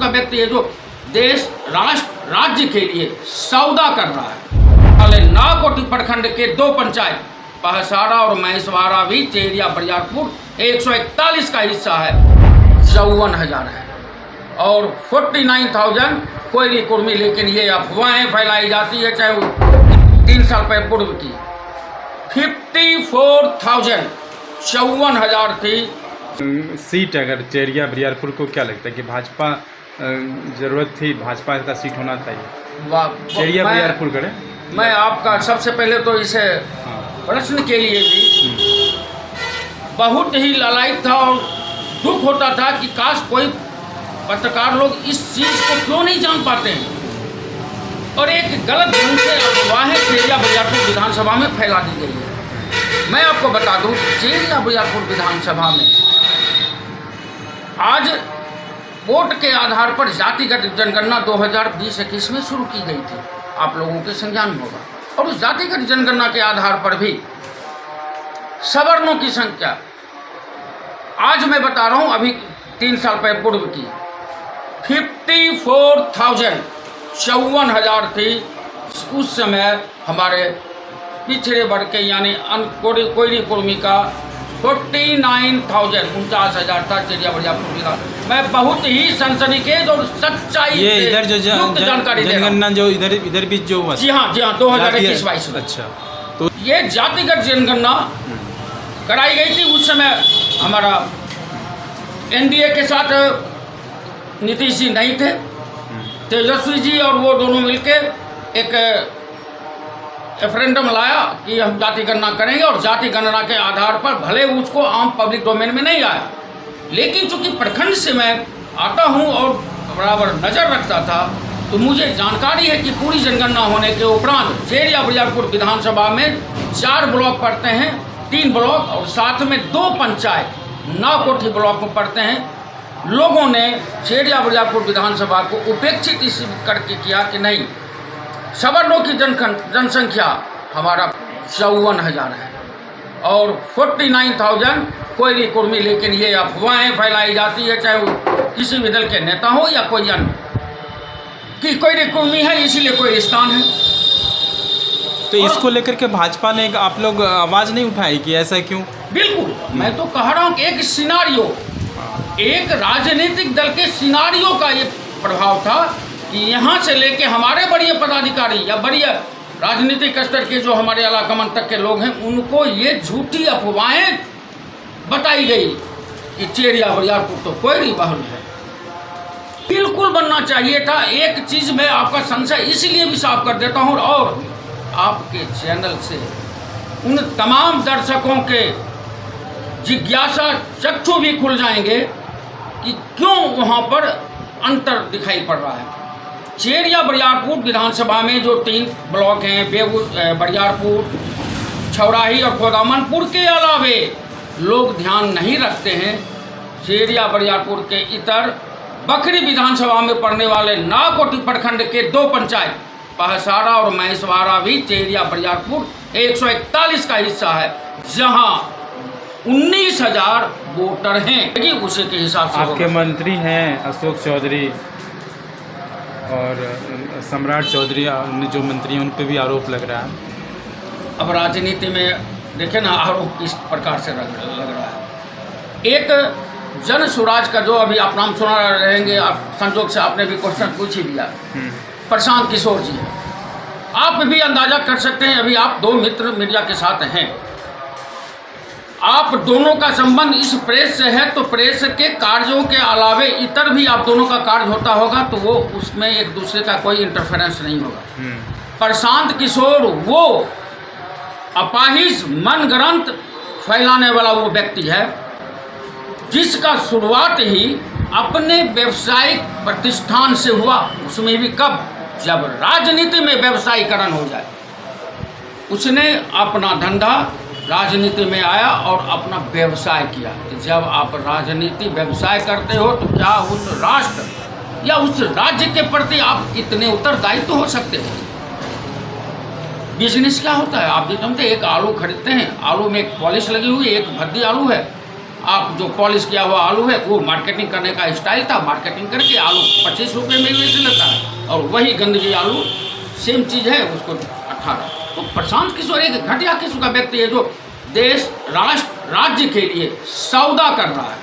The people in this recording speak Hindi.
का व्यक्ति है जो देश राष्ट्र राज्य के लिए सौदा कर रहा है। पहले नाकोटी प्रखंड के 2 पंचायत पहसाड़ा और महेशवाड़ा भी चेरिया बरियारपुर 141 का हिस्सा है, 54,000 है और 49,000 कोयली कुर्मी। लेकिन ये अफवाहें फैलाई जाती है, चाहे वो 3 साल पहले पूर्व की 54,000 54,000 थी सीट। अगर चेरिया बरियारपुर को क्या लगता है कि भाजपा जरूरत थी, भाजपा का सीट होना चाहिए चेरिया बरियारपुर करें? मैं आपका सबसे पहले तो इसे प्रश्न के लिए भी बहुत ही लालायित था और दुख होता था कि काश कोई पत्रकार लोग इस चीज़ को क्यों नहीं जान पाते हैं और एक गलत ढंग से अफवाहें चेरिया बरियारपुर विधानसभा में फैला दी गई है। मैं आपको बता दूं चेरिया बरियारपुर विधानसभा में आज वोट के आधार पर जातिगत जनगणना 2020-21 में शुरू की गई थी, आप लोगों के संज्ञान में होगा। और उस जातिगत जनगणना के आधार पर भी सवर्णों की संख्या आज मैं बता रहा हूं, अभी 3 साल पहले पूर्व की 54,000 54,000 थी। उस समय हमारे पिछड़े वर्ग के यानी कोयली कुर्मी का 49,000 49,000 था चेरिया बरियारपुर का। मैं बहुत ही सनसनीखेज और सच्चाई ये इधर जो जानकारी जनगणना जो इधर भी जो हुआ, जी हाँ 2021-22 में। अच्छा, तो ये जातिगत जनगणना कराई गई थी। उस समय हमारा एनडीए के साथ नीतीश जी नहीं थे, तेजस्वी जी और वो दोनों मिलके एक रेफरेंडम लाया कि हम जाति गणना करेंगे और जाति गणना के आधार पर भले उसको आम पब्लिक डोमेन में नहीं आया, लेकिन चूंकि प्रखंड से मैं आता हूं और बराबर नज़र रखता था तो मुझे जानकारी है कि पूरी जनगणना होने के उपरांत चेरिया बरियारपुर विधानसभा में 4 ब्लॉक पड़ते हैं, 3 ब्लॉक और साथ में 2 पंचायत नाकोठी ब्लॉक में पड़ते हैं। लोगों ने चेरिया बरियारपुर विधानसभा को उपेक्षित इस करके किया कि नहीं, सवर्णों की जनसंख्या हमारा 54,000 है और 49,000 कोयली कुर्मी। लेकिन ये अफवाहें फैलाई जाती है, चाहे वो किसी भी दल के नेता हो या कोई अन्य, कि कोयली कुर्मी है इसीलिए कोई स्थान है। तो इसको लेकर के भाजपा ने आप लोग आवाज़ नहीं उठाई कि ऐसा क्यों? बिल्कुल, मैं तो कह रहा हूँ कि एक सिनारियो, एक राजनीतिक दल के सिनारियो का ये प्रभाव था कि यहाँ से लेके हमारे बड़े पदाधिकारी या बड़ी राजनीतिक स्तर के जो हमारे आलाकमान तक के लोग हैं उनको ये झूठी अफवाहें बताई गई कि चेरिया बरियारपुर तो कोयली बहुल है। बिल्कुल बनना चाहिए था। एक चीज़ मैं आपका संशय इसलिए भी साफ कर देता हूँ और आपके चैनल से उन तमाम दर्शकों के जिज्ञासा चक्षु भी खुल जाएंगे कि क्यों वहाँ पर अंतर दिखाई पड़ रहा है। चेरिया बरियारपुर विधानसभा में जो 3 ब्लॉक हैं, बरियारपुर, छौराही और खोदामनपुर के अलावे लोग ध्यान नहीं रखते हैं। चेरिया बरियारपुर के इतर बखरी विधानसभा में पड़ने वाले नाकोटी प्रखंड के 2 पंचायत पहसाड़ा और महेशवाड़ा भी चेरिया बरियारपुर 141 का हिस्सा है, जहां 19,000 वोटर हैं। उसी के हिसाब से आपके मंत्री हैं अशोक चौधरी और सम्राट चौधरी, जो मंत्री हैं उन पर भी आरोप लग रहा है। अब राजनीति में देखें ना, आरोप किस प्रकार से लग रहा है। एक जन स्वराज का जो अभी आप नाम सुना रहेंगे, आप संजोग से आपने भी क्वेश्चन पूछ ही दिया, प्रशांत किशोर जी हैं। आप भी अंदाजा कर सकते हैं, अभी आप 2 मित्र मीडिया के साथ हैं, आप दोनों का संबंध इस प्रेस से है तो प्रेस के कार्यों के अलावे इतर भी आप दोनों का कार्य होता होगा तो वो उसमें एक दूसरे का कोई इंटरफेरेंस नहीं होगा। प्रशांत किशोर वो अपाहिज मनगढ़ंत फैलाने वाला वो व्यक्ति है जिसका शुरुआत ही अपने व्यवसायिक प्रतिष्ठान से हुआ, उसमें भी कब, जब राजनीति में व्यवसायीकरण हो जाए। उसने अपना धंधा राजनीति में आया और अपना व्यवसाय किया। जब आप राजनीति व्यवसाय करते हो तो क्या उस राष्ट्र या उस राज्य के प्रति आप कितने उत्तरदायित्व हो सकते हैं। बिजनेस क्या होता है आप भी जानते हैं, एक आलू खरीदते हैं, आलू में एक पॉलिश लगी हुई, एक भद्दी आलू है, आप जो पॉलिश किया हुआ आलू है वो मार्केटिंग करने का स्टाइल था, मार्केटिंग करके आलू 25 रुपये में बेच लेता है, और वही गंदगी आलू सेम चीज़ है उसको 18। तो प्रशांत किशोर एक घटिया किस्म का व्यक्ति है जो देश, राष्ट्र, राज्य के लिए सौदा कर रहा है।